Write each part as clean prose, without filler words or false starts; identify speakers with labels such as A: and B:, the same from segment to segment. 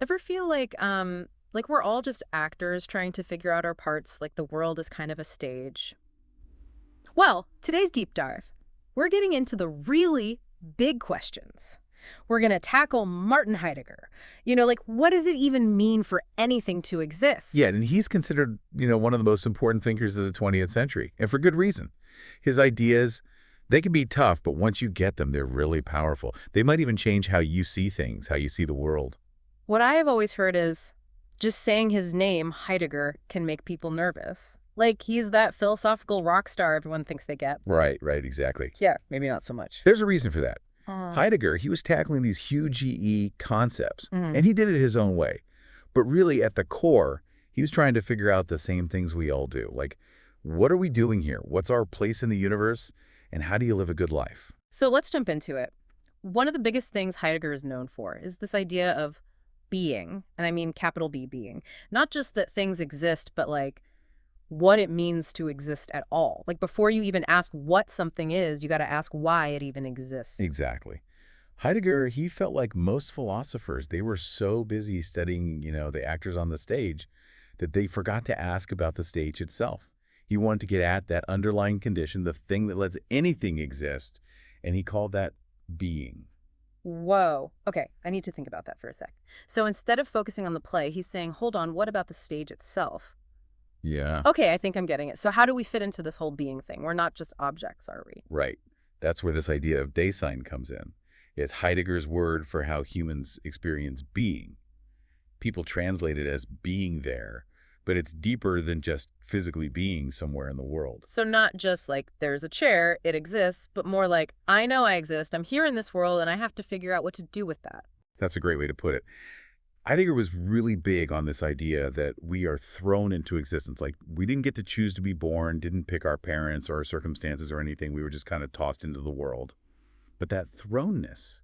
A: Ever feel like we're all just actors trying to figure out our parts, like the world is kind of a stage? Well, today's deep dive, we're getting into the really big questions. We're going to tackle Martin Heidegger. Like what does it even mean for anything to
B: Yeah,
A: exist?
B: and he's considered, one of the most important thinkers of the 20th century, and for good reason. His ideas, they can be tough, but once you get them, they're really powerful. They might even change how you see things, how you see the world.
A: What I have always heard is just saying his name, Heidegger, can make people nervous. Like he's that philosophical rock star everyone thinks they get.
B: Right, right, exactly.
A: Yeah, maybe not so much.
B: There's a reason for that.
A: Uh,
B: Heidegger, he was tackling these huge concepts,
A: mhm.
B: and he did it his own way. But really, at the core, he was trying to figure out the same things we all do. Like, what are we doing here? What's our place in the universe? And how do you live a good life?
A: So let's jump into it. One of the biggest things Heidegger is known for is this idea of being, and I mean capital B being. Not just that things exist, but like what it means to exist at all. Like before you even ask what something is, you got to ask why it even exists.
B: Exactly. Heidegger, he felt like most philosophers, they were so busy studying, the actors on the stage that they forgot to ask about the stage itself. He wanted to get at that underlying condition, the thing that lets anything exist, and he called that being.
A: Whoa. Okay, I need to think about that for a sec. So instead of focusing on the play, he's saying, hold on, what about the stage itself?
B: Yeah,
A: Okay, I think I'm getting it. So how do we fit into this whole being thing? We're not just objects, are we?
B: right. That's where this idea of Dasein comes in. It's Heidegger's word for how humans experience being. People translate it as being there, but it's deeper than just physically being somewhere in the world.
A: So not just like there's a chair, it exists, but more like I know I exist, I'm here in this world, and I have to figure out what to do with that.
B: That's a great way to put it. Heidegger was really big on this idea that we are thrown into existence. Like, we didn't get to choose to be born, didn't pick our parents or our circumstances or anything. We were just kind of tossed into the world. But that thrownness,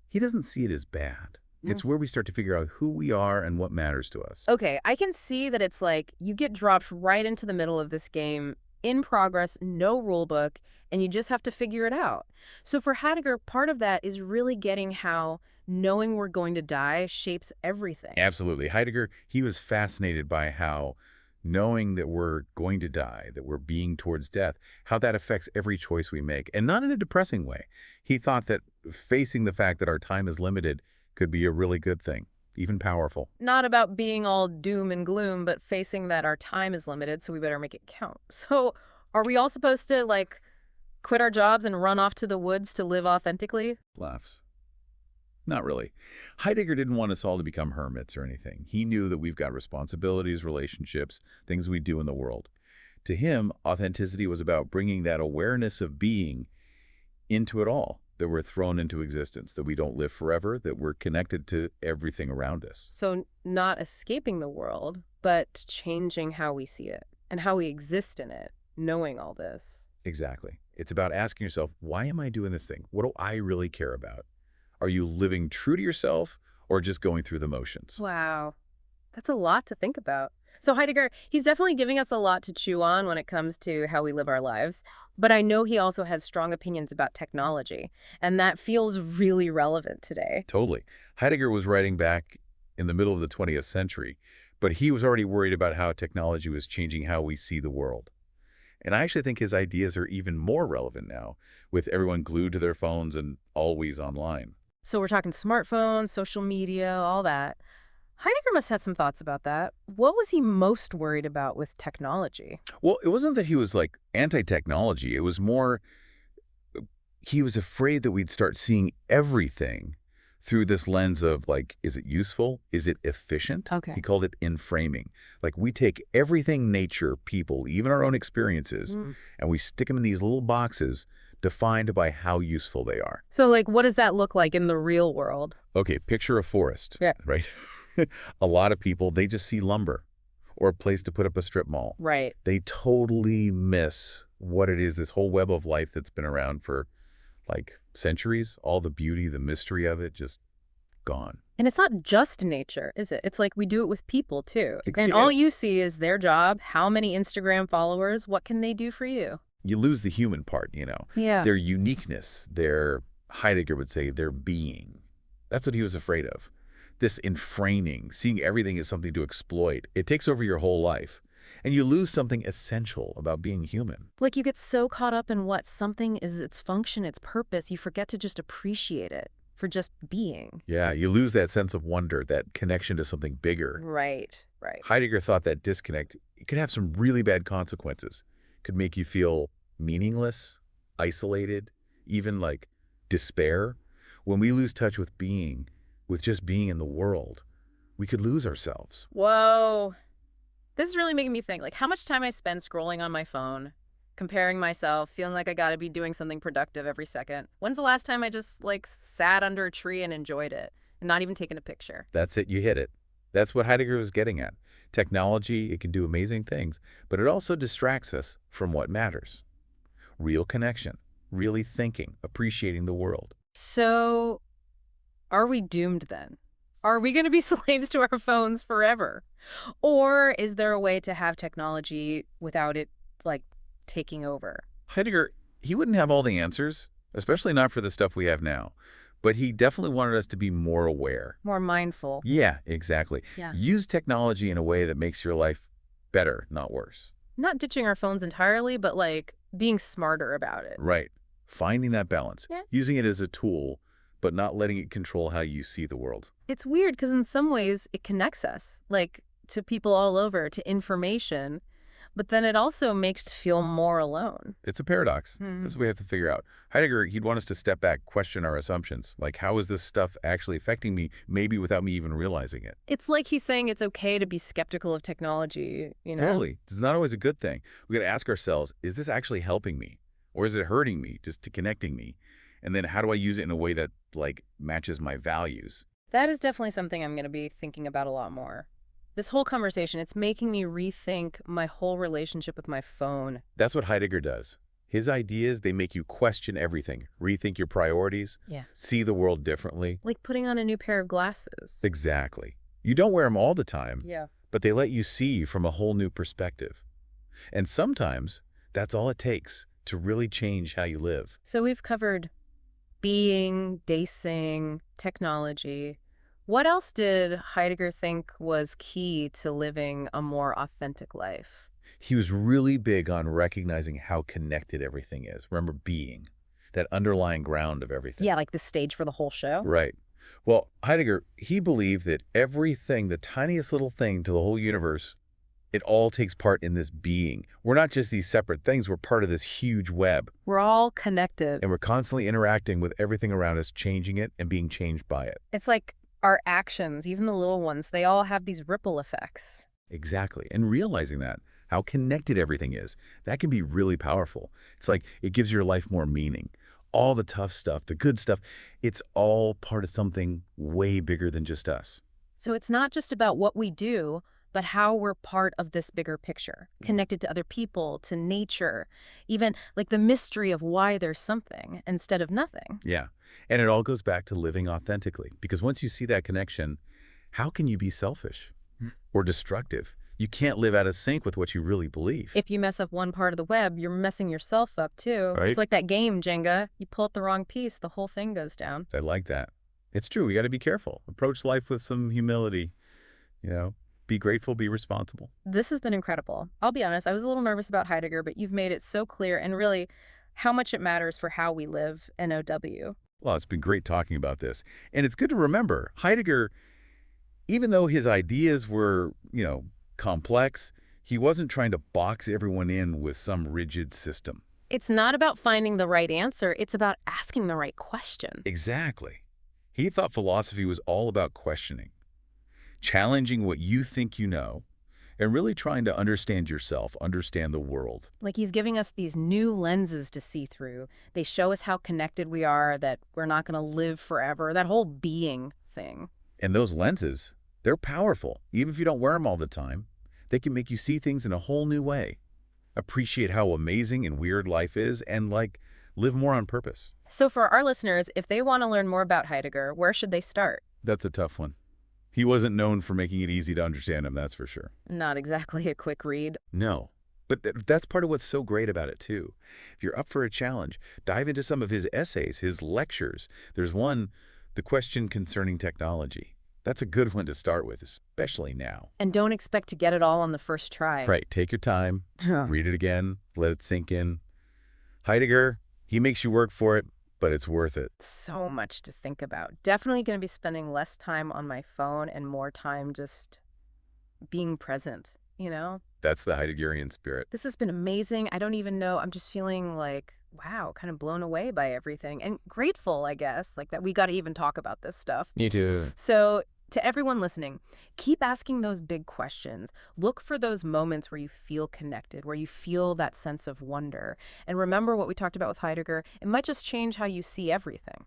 B: he doesn't see it as bad.
A: Mm.
B: It's where we start to figure out who we are and what matters to us.
A: Okay, I can see that it's like you get dropped right into the middle of this game, in progress, no rule book, and you just have to figure it out. So for Heidegger, part of that is really getting how knowing we're going to die shapes everything.
B: Absolutely. Heidegger, he was fascinated by how knowing that we're going to die, that we're being towards death, how that affects every choice we make, and not in a depressing way. He thought that facing the fact that our time is limited could be a really good thing, even powerful.
A: Not about being all doom and gloom, but facing that our time is limited, so we better make it count. So are we all supposed to, like, quit our jobs and run off to the woods to live authentically?
B: Laughs. Not really. Heidegger didn't want us all to become hermits or anything. He knew that we've got responsibilities, relationships, things we do in the world. To him, authenticity was about bringing that awareness of being into it all, that we're thrown into existence, that we don't live forever, that we're connected to everything around us.
A: So not escaping the world, but changing how we see it and how we exist in it, knowing all this.
B: Exactly. It's about asking yourself, why am I doing this thing? What do I really care about? Are you living true to yourself or just going through the motions?
A: Wow, that's a lot to think about. So Heidegger, he's definitely giving us a lot to chew on when it comes to how we live our lives. But I know he also has strong opinions about technology, and that feels really relevant today.
B: Totally. Heidegger was writing back in the middle of the 20th century, but he was already worried about how technology was changing how we see the world. And I actually think his ideas are even more relevant now, with everyone glued to their phones and always online.
A: So we're talking smartphones, social media, all that. Heidegger must have some thoughts about that. What was he most worried about with technology?
B: Well, it wasn't that he was like anti-technology. It was more he was afraid that we'd start seeing everything through this lens of like, is it useful? Is it efficient?
A: Okay.
B: He called it inframing. Like, we take everything nature, people, even our own experiences,
A: Mm.
B: and we stick them in these little boxes defined by how useful they are.
A: So, like, what does that look like in the real world?
B: Okay, picture a forest,
A: Yeah.
B: right? A lot of people, they just see lumber or a place to put up a strip mall.
A: Right.
B: They totally miss what it is, this whole web of life that's been around for like centuries, all the beauty, the mystery of it, just gone.
A: And it's not just nature, is it? It's like we do it with people, too. And
B: Yeah.
A: all you see is their job, how many Instagram followers, what can they do for you?
B: You lose the human part,
A: Yeah.
B: their uniqueness, their, Heidegger would say, their being. That's what he was afraid of. this enfraining, seeing everything as something to exploit. It takes over your whole life. And you lose something essential about being human.
A: Like you get so caught up in what something is, its function, its purpose, you forget to just appreciate it for just being.
B: Yeah, you lose that sense of wonder, that connection to something bigger.
A: Right, right.
B: Heidegger thought that disconnect, it could have some really bad consequences. It could make you feel meaningless, isolated, even like despair. When we lose touch with being, with just being in the world, we could lose ourselves.
A: Whoa. This is really making me think, like, how much time I spend scrolling on my phone, comparing myself, feeling like I gotta be doing something productive every second. When's the last time I just, like, sat under a tree and enjoyed it, and not even taken a picture?
B: That's it, you hit it. That's what Heidegger was getting at. Technology, it can do amazing things, but it also distracts us from what matters. Real connection, really thinking, appreciating the world.
A: So, are we doomed then? Are we gonna be slaves to our phones forever? Or is there a way to have technology without it, like, taking over?
B: Heidegger, he wouldn't have all the answers, especially not for the stuff we have now, but he definitely wanted us to be more aware.
A: More mindful.
B: Yeah, exactly.
A: Yeah.
B: Use technology in a way that makes your life better, not worse.
A: Not ditching our phones entirely, but, like, being smarter about it.
B: Right. Finding that balance.
A: Yeah.
B: Using it as a tool, but not letting it control how you see the world.
A: It's weird because in some ways it connects us, like, to people all over, to information, but then it also makes us feel more alone.
B: It's a paradox.
A: Hmm.
B: That's what we have to figure out. Heidegger, he'd want us to step back, question our assumptions. Like, how is this stuff actually affecting me, maybe without me even realizing it?
A: It's like he's saying it's okay to be skeptical of technology, you know?
B: Totally. It's not always a good thing. We got to ask ourselves, is this actually helping me? Or is it hurting me, just to connecting me? And then how do I use it in a way that, like, matches my values?
A: That is definitely something I'm going to be thinking about a lot more. This whole conversation, it's making me rethink my whole relationship with my phone.
B: That's what Heidegger does. His ideas, they make you question everything, rethink your priorities,
A: Yeah.
B: see the world differently.
A: Like putting on a new pair of glasses.
B: Exactly. You don't wear them all the time,
A: Yeah.
B: but they let you see from a whole new perspective. And sometimes that's all it takes to really change how you live.
A: So we've covered being, Dasein, technology. What else did Heidegger think was key to living a more authentic life?
B: He was really big on recognizing how connected everything is. Remember, being, that underlying ground of everything.
A: Yeah, like the stage for the whole show?
B: Right. Well, Heidegger, he believed that everything, the tiniest little thing to the whole universe, it all takes part in this being. We're not just these separate things. We're part of this huge web.
A: We're all connected.
B: And we're constantly interacting with everything around us, changing it and being changed by it.
A: It's like our actions, even the little ones, they all have these ripple effects.
B: Exactly. And realizing that, how connected everything is, that can be really powerful. It's like it gives your life more meaning. All the tough stuff, the good stuff, it's all part of something way bigger than just us.
A: So it's not just about what we do, but how we're part of this bigger picture, connected to other people, to nature, even like the mystery of why there's something instead of nothing.
B: Yeah. And it all goes back to living authentically. Because once you see that connection, how can you be selfish or destructive? You can't live out of sync with what you really believe.
A: If you mess up one part of the web, you're messing yourself up too.
B: Right.
A: It's like that game, Jenga. You pull up the wrong piece, the whole thing goes down.
B: I like that. It's true. We got to be careful. Approach life with some humility. You know, be grateful, be responsible.
A: This has been incredible. I'll be honest, I was a little nervous about Heidegger, but you've made it so clear and really how much it matters for how we live NOW.
B: Well, it's been great talking about this. And it's good to remember, Heidegger, even though his ideas were, complex, he wasn't trying to box everyone in with some rigid system.
A: It's not about finding the right answer. It's about asking the right question.
B: Exactly. He thought philosophy was all about questioning, challenging what you think you know, and really trying to understand yourself, understand the world.
A: Like he's giving us these new lenses to see through. They show us how connected we are, that we're not going to live forever, that whole being thing.
B: And those lenses, they're powerful. Even if you don't wear them all the time, they can make you see things in a whole new way. Appreciate how amazing and weird life is and, live more on purpose.
A: So for our listeners, if they want to learn more about Heidegger, where should they start?
B: That's a tough one. He wasn't known for making it easy to understand him, that's for sure.
A: Not exactly a quick read.
B: No. But that's part of what's so great about it, too. If you're up for a challenge, dive into some of his essays, his lectures. There's one, The Question Concerning Technology. That's a good one to start with, especially now.
A: And don't expect to get it all on the first try.
B: Right, take your time,
A: Yeah.
B: read it again, let it sink in. Heidegger, he makes you work for it, but it's worth it.
A: So much to think about. Definitely going to be spending less time on my phone and more time just being present, you know?
B: That's the Heideggerian spirit.
A: This has been amazing. I don't even know. I'm just feeling like, wow, kind of blown away by everything and grateful, I guess, like that we got to even talk about this stuff.
B: Me too.
A: So, to everyone listening, keep asking those big questions. Look for those moments where you feel connected, where you feel that sense of wonder. And remember what we talked about with Heidegger, it might just change how you see everything.